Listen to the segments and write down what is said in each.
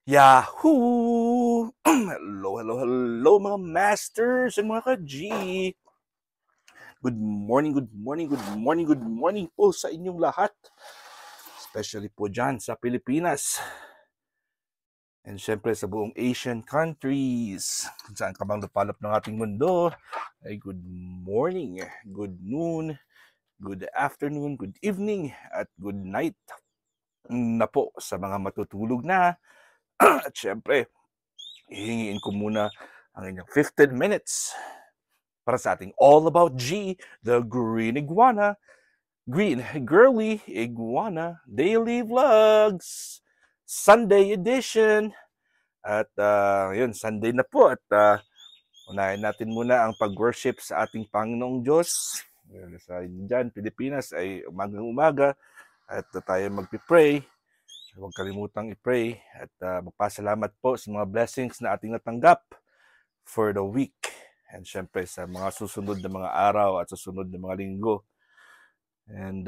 Yahoo! Hello, hello, hello mga masters and mga ka-G. Good morning, good morning, good morning, good morning po sa inyong lahat. Especially po dyan sa Pilipinas. And syempre sa buong Asian countries. Kung saan ka bang napalap ng ating mundo, ay good morning, good noon, good afternoon, good evening, at good night na po sa mga matutulog na. At syempre, hihingiin ko muna ang inyong 15 minutes para sa ating All About G, the Green Iguana, Green Girly Iguana Daily Vlogs, Sunday edition. At yun, Sunday na po. At unahin natin muna ang pag-worship sa ating Panginoong Diyos. Sa dyan, Pilipinas ay umagang-umaga at tayo mag-pray. Huwag kalimutang i-pray at magpasalamat po sa mga blessings na ating natanggap for the week. And syempre sa mga susunod na mga araw at susunod na mga linggo. And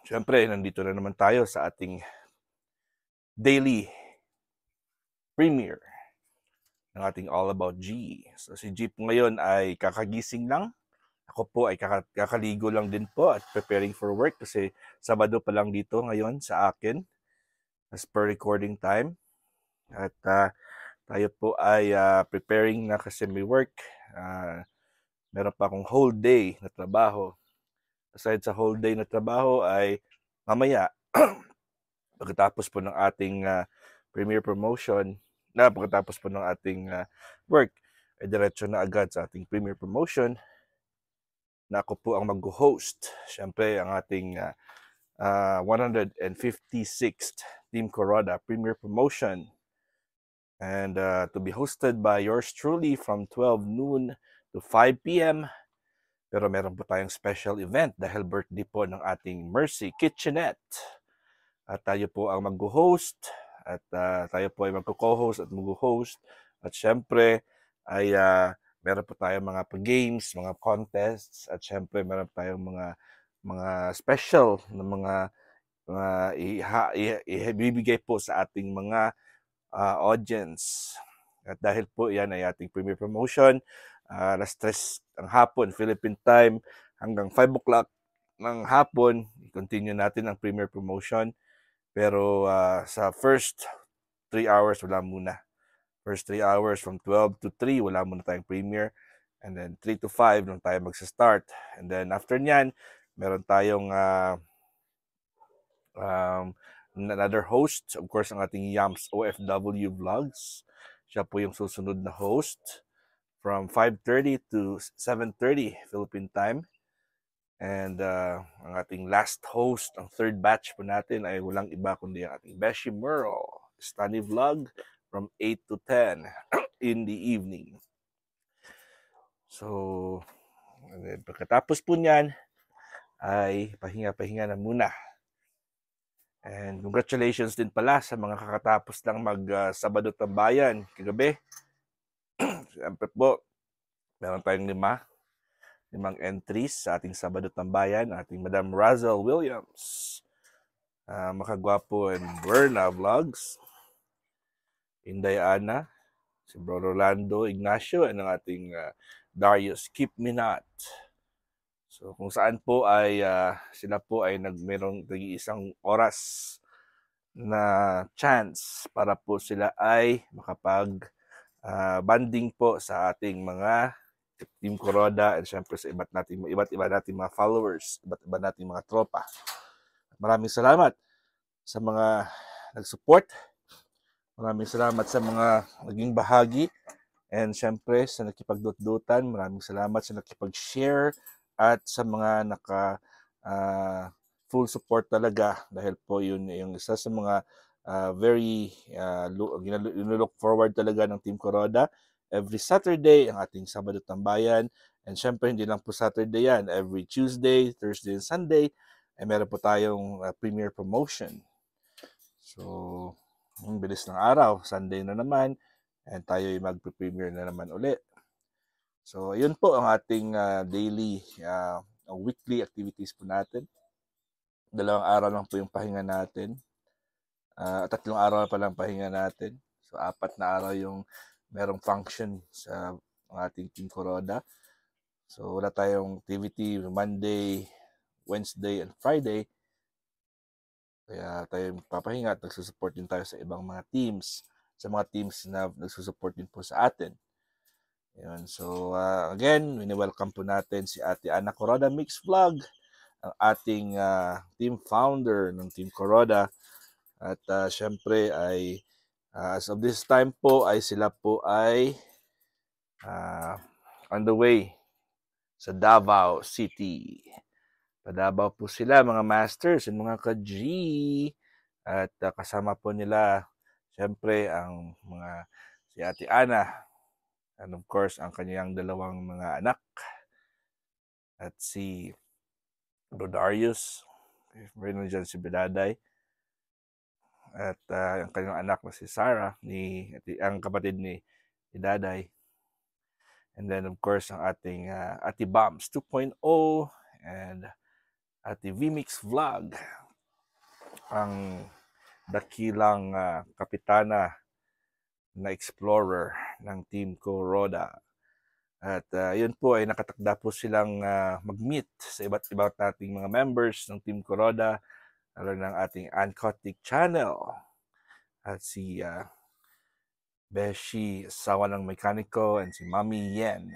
syempre, nandito na naman tayo sa ating daily premiere ng ating All About G. So si G po ngayon ay kakagising lang. Ako po ay kakaligo lang din po at preparing for work kasi Sabado pa lang dito ngayon sa akin as per recording time. At tayo po ay preparing na kasi may work. Meron pa akong whole day na trabaho. Aside sa whole day na trabaho ay mamaya, pagkatapos po ng ating premiere promotion, pagkatapos po ng ating work, ay diretso na agad sa ating premiere promotion na ako po ang mag-host. Siyempre, ang ating 156th Team Kuroda premiere promotion. And to be hosted by yours truly from 12 noon to 5 p.m. Pero meron po tayong special event dahil birthday po ng ating Mercy Kitchenette. At tayo po ang mag-host at tayo po ay magko-co-host at mag-host. At syempre ay meron po tayong mga games, mga contests at syempre meron tayong mga special na mga ibibigay po sa ating mga audience. At dahil po yan ay ating premiere promotion, alas 3 ng hapon, Philippine time, hanggang 5 o'clock ng hapon, i-continue natin ang premiere promotion. Pero sa first 3 hours, wala muna. First 3 hours from 12 to 3, wala muna tayong premiere. And then 3 to 5, nung tayo magsa-start. And then after nyan, meron tayong another host, of course, ang ating Yams OFW Vlogs. Siya po yung susunod na host from 5:30 to 7:30 Philippine time. And ang ating last host, ang third batch po natin ay walang iba kundi ang ating Beshi Merle, Study Vlog from 8 to 10 in the evening. So, pagkatapos po niyan, ay pahinga-pahinga na muna. And congratulations din pala sa mga kakatapos lang mag-Sabado Tambayan kagabi. Siyempre po, meron tayong 5 entries sa ating Sabado Tambayan, ating Madam Razel Williams, Makagwapo and Berna Vlogs, Inday Ana, si Bro Rolando Ignacio, and ang ating Darius Keep Me Not. So kung saan po ay sila po ay merong isang oras na chance para po sila ay makapag banding po sa ating mga Team Kuroda and syempre sa iba't iba nating mga followers, iba't iba nating mga tropa. Maraming salamat sa mga nag-support. Maraming salamat sa mga naging bahagi. And syempre sa nakipagdutdutan, maraming salamat sa nakipag-share at sa mga full support talaga dahil po yun yung isa sa mga very look forward talaga ng Team Kuroda. Every Saturday, ang ating Sabado Tambayan. And syempre, hindi lang po Saturday yan. Every Tuesday, Thursday, and Sunday, ay meron po tayong premiere promotion. So, ang bilis ng araw. Sunday na naman. And tayo ay mag-premiere na naman ulit. So, yun po ang ating daily, weekly activities po natin. 2 araw lang po yung pahinga natin. 3 araw pa lang pahinga natin. So 4 na araw yung merong function sa ating Team Kuroda. So wala tayong activity Monday, Wednesday, and Friday. Kaya tayo papahinga at nagsusupport din tayo sa ibang mga teams. Sa mga teams na nagsusupport din po sa atin. Yun. So again, wini-welcome po natin si Ate Ana Kuroda Mix Vlog, ang ating team founder ng Team Kuroda. At syempre ay as of this time po ay sila po ay on the way sa Davao City. Sa Davao po sila mga masters and mga ka-G. At kasama po nila syempre ang mga si Ate Ana and of course ang kanyang dalawang mga anak at si Bro Darius. Meron dyan si Beladay. At ang kanyang anak na si Sarah, ang kapatid ni Daday. And then of course ang ating Ate Bombs 2.0 and Ate VMix Vlog, ang dakilang kapitana na explorer ng Team Kuroda. At yun po ay nakatakda po silang mag-meet sa iba't iba't nating mga members ng Team Kuroda, lalo ng ating Ancotic Channel at si Beshi, asawa ng mekaniko, and si Mami Yen.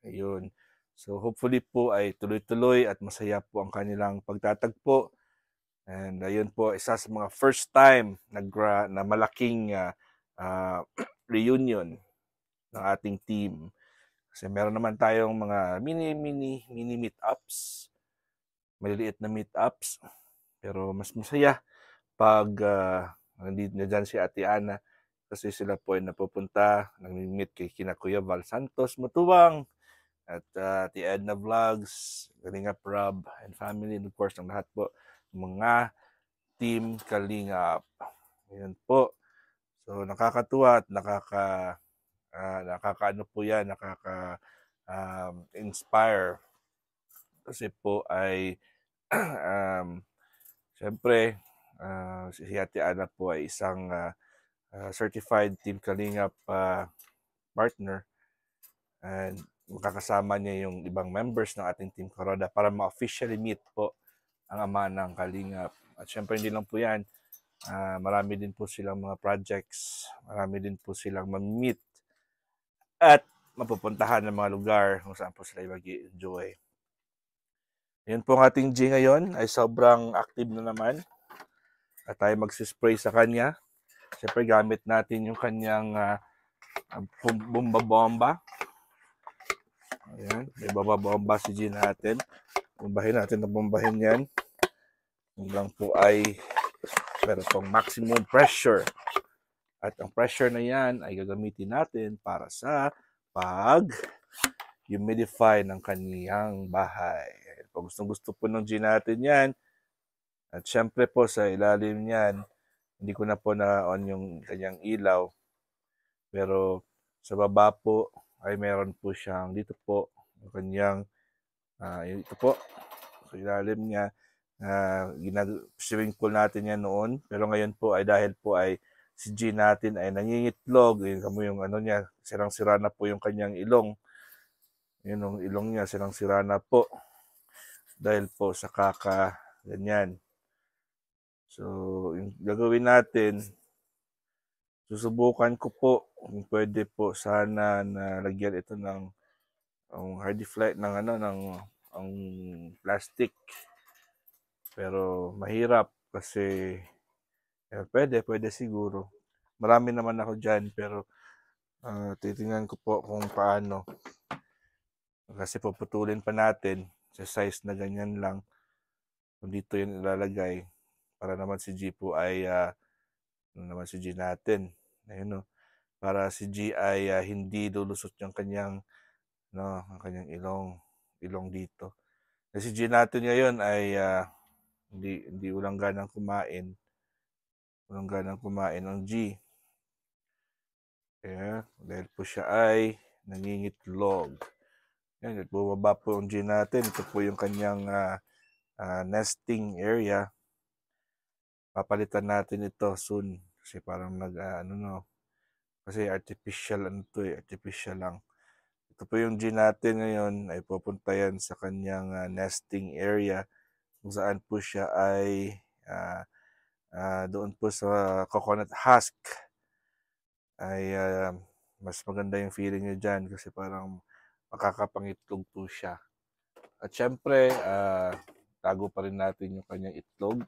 Ayun. So hopefully po ay tuloy-tuloy at masaya po ang kanilang pagtatagpo. And ayun po, isa sa mga first time na malaking reunion ng ating team. Kasi meron naman tayong mga mini meetups, maliliit na meetups. Pero mas masaya pag nandito na dyan si Ate Ana. Kasi sila po ay napupunta, nang-meet kay kina Kuya Val Santos Matuwang at Ate Edna Vlogs, Kalingap Rob and family, and of course ang lahat po mga Team Kalingap. Ayan po. So nakakatuwa at nakakaano po yan, inspire. Kasi po ay syempre si Ate Ana po ay isang certified Team Kalingap partner, and makakasama niya yung ibang members ng ating Team Kuroda para ma-officially meet po ang ama ng Kalingap. At syempre hindi lang po yan, marami din po silang mga projects, marami din po silang ma-meet at mapupuntahan ng mga lugar kung saan po sila mag-enjoy. Yun po ang ating G ngayon ay sobrang active na naman at tayo magsispray sa kanya. Siyempre gamit natin yung kanyang bomba. Ayan, may bomba si G natin. Bombahin natin na bombahin yan. Hanggang po ay meron pong maximum pressure. At ang pressure na yan ay gagamitin natin para sa pag-humidify ng kaniyang bahay. Kung gusto po ng G natin yan, at syempre po sa ilalim niyan, hindi ko na po na-on yung kanyang ilaw. Pero sa baba po ay meron po siyang dito po yung kanyang ito po sa ilalim niya. Swimming pool natin yan noon. Pero ngayon po ay dahil po ay si G natin ay nangingitlog. Yung ano niya, sirang-sira na po yung kanyang ilong. Yun yung ilong niya, sirang-sira na po. Dahil po sa ganyan. So, yung gagawin natin, susubukan ko po kung pwede po sana na lagyan ito ng hardy flight ng ang plastic. Pero mahirap kasi pwede siguro. Marami naman ako dyan pero titingnan ko po kung paano. Kasi puputulin pa natin sa size na ganyan lang. Kung dito yun ilalagay para naman si G po ay si G natin. Ayun, no? Para si G ay hindi lulusot yung kanyang ang kanyang ilong dito. Kasi si G natin ngayon ay hindi ulang ganang kumain. Walang ganang kumain ang G. Kaya dahil po siya ay nangingitlog. Yan, bumaba po ang G natin. Ito po yung kanyang nesting area. papalitan natin ito soon kasi parang ano no, kasi artificial ano to artificial lang. Ito po yung G natin ngayon ay pupunta yan sa kanyang nesting area kung saan po siya ay doon po sa coconut husk ay mas maganda yung feeling niya dyan kasi parang makakapangitlog po siya. At syempre, tago pa rin natin yung kanyang itlog.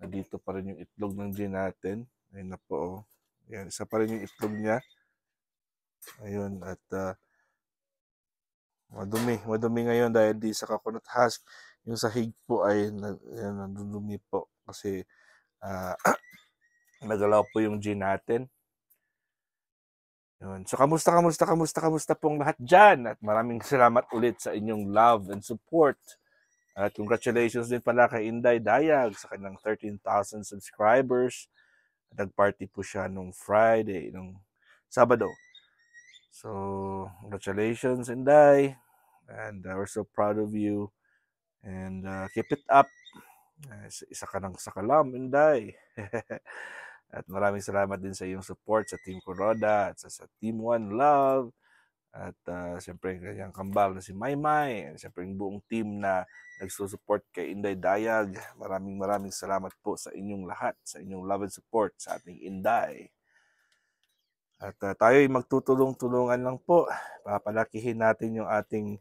Nandito pa rin yung itlog ng G natin. Ayun na po. Oh. Ayan, isa pa rin yung itlog niya. Ayun, at madumi ngayon dahil di sa coconut husk. Yung sahig po ay nadudumi po kasi nagalaw po yung G natin. Yun. So, kamusta pong lahat dyan? At maraming salamat ulit sa inyong love and support. At congratulations din pala kay Inday Dayag sa kanyang 13,000 subscribers. Nag-party po siya nung Friday, nung Sabado. So, congratulations, Inday. And we're so proud of you. And keep it up. Isa ka ng sakalam, Inday. At maraming salamat din sa iyong support sa Team Kuroda at sa Team One Love. At siyempre yung kanyang kambal na si Maymay. At siyempre yung buong team na nagsusupport kay Inday Dayag. Maraming salamat po sa inyong lahat, sa inyong love and support sa ating Inday. At tayo ay magtutulong-tulungan lang po. Papalakihin natin yung ating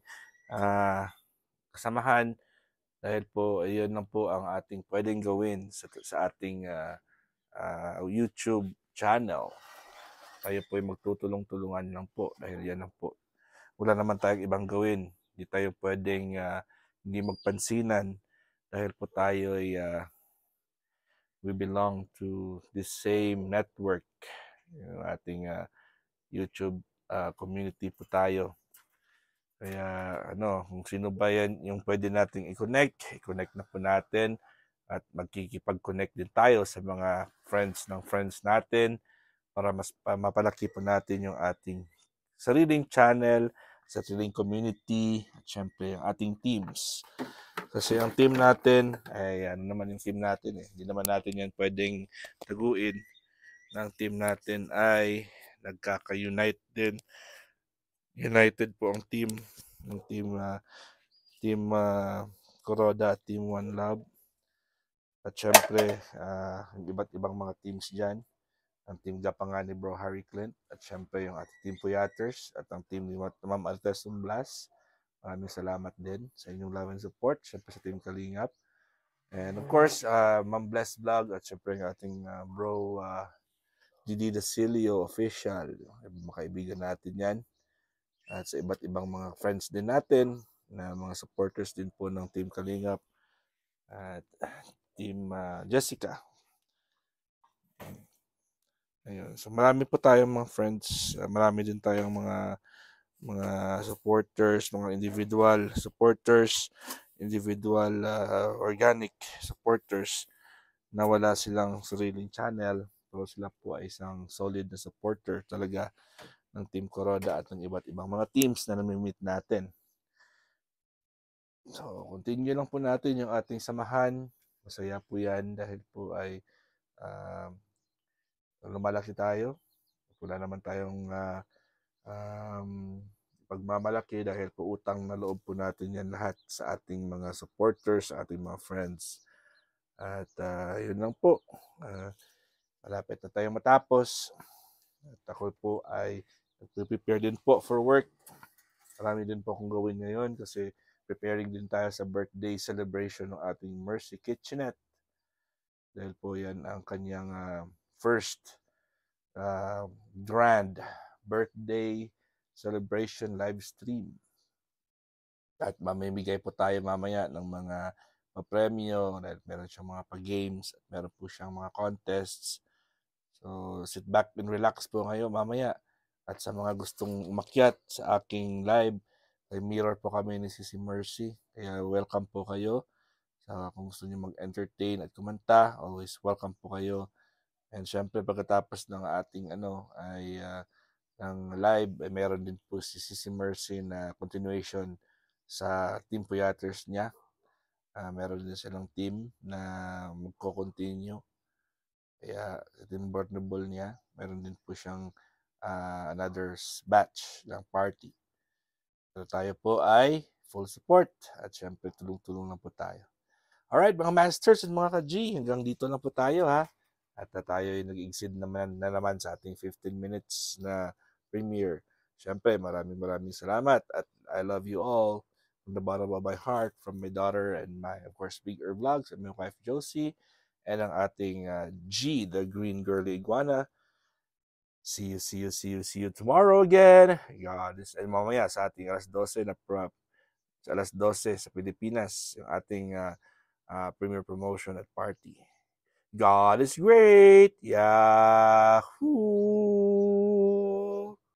kasamahan dahil po ayun lang po ang ating pwedeng gawin sa ating YouTube channel. Tayo po ay magtutulong-tulungan lang po dahil yan lang po. Wala naman tayong ibang gawin. Hindi tayo pwedeng hindi magpansinan dahil po tayo ay we belong to the same network. Yung ating YouTube community po tayo. Kaya kung sino ba yan yung pwede nating i-connect na po natin at magkikipag-connect din tayo sa mga friends natin para mas mapalaki po natin yung ating sariling channel, sariling community, at syempre yung ating teams. Kasi ang team natin ay ano naman yung team natin eh. Hindi naman natin yan pwedeng taguin. Ng team natin ay nagkaka-unite din. United po ang team ng team Kuroda at Team One Love. At syempre, yung iba't ibang mga teams dyan. Ang team Gapangan ni Bro Harry Clint. At syempre yung ating Team Puyaters at ang team ni Ma'am Altes Blas. Maraming salamat din sa inyong love and support. Syempre sa Team Kalingap. And of course, Ma'am Bless Vlog at syempre yung ating Bro Didi Dasilio Official. Mga kaibigan natin yan. At sa iba't ibang mga friends din natin na mga supporters din po ng Team Kalingap at Team Jessica. Ayun. So marami po tayong mga friends, marami din tayong mga supporters, mga individual supporters, individual organic supporters na wala silang sariling channel pero sila po ay isang solid na supporter talaga ng Team Kuroda at ng iba't ibang mga teams na nami-meet natin. So, continue lang po natin yung ating samahan. Masaya po yan dahil po ay lumalaki tayo. Wala naman tayong pagmamalaki dahil po utang na loob po natin yan lahat sa ating mga supporters, sa ating mga friends. At yun lang po. Malapit na tayo matapos. At ako po ay nagpe-prepare din po for work. Marami din po akong gawin ngayon kasi preparing din tayo sa birthday celebration ng ating Mercy Kitchenette. Dahil po yan ang kanyang first grand birthday celebration live stream. At mamimigay po tayo mamaya ng mga papremyo dahil meron siyang mga pa-games at meron po siyang mga contests. So sit back and relax po ngayon mamaya. At sa mga gustong umakyat sa aking live, may mirror po kami ni Sisi Mercy. Kaya welcome po kayo. Kung gusto niyo mag-entertain at kumanta, always welcome po kayo. And syempre pagkatapos ng ating ng live, meron din po si Sisi Mercy na continuation sa Team Puyaters niya. Meron din silang team na magko-continue. Kaya invulnerable niya. Meron din po siyang another batch ng party. So tayo po ay full support at syempre tulong-tulong lang po tayo. Alright, mga masters at mga ka-G, hanggang dito lang po tayo ha. At tayo ay nag-exceed naman sa ating 15 minutes na premiere. Syempre, maraming salamat at I love you all from the bottom of my heart, from my daughter and my, of course, Big Ear Vlogs and my wife Josie and ang ating G, the Green Girly Iguana. See you tomorrow again. God, and mamaya sa ating alas 12 na sa alas 12 sa Pilipinas, yung ating premiere promotion at party. God is great. Yahoo!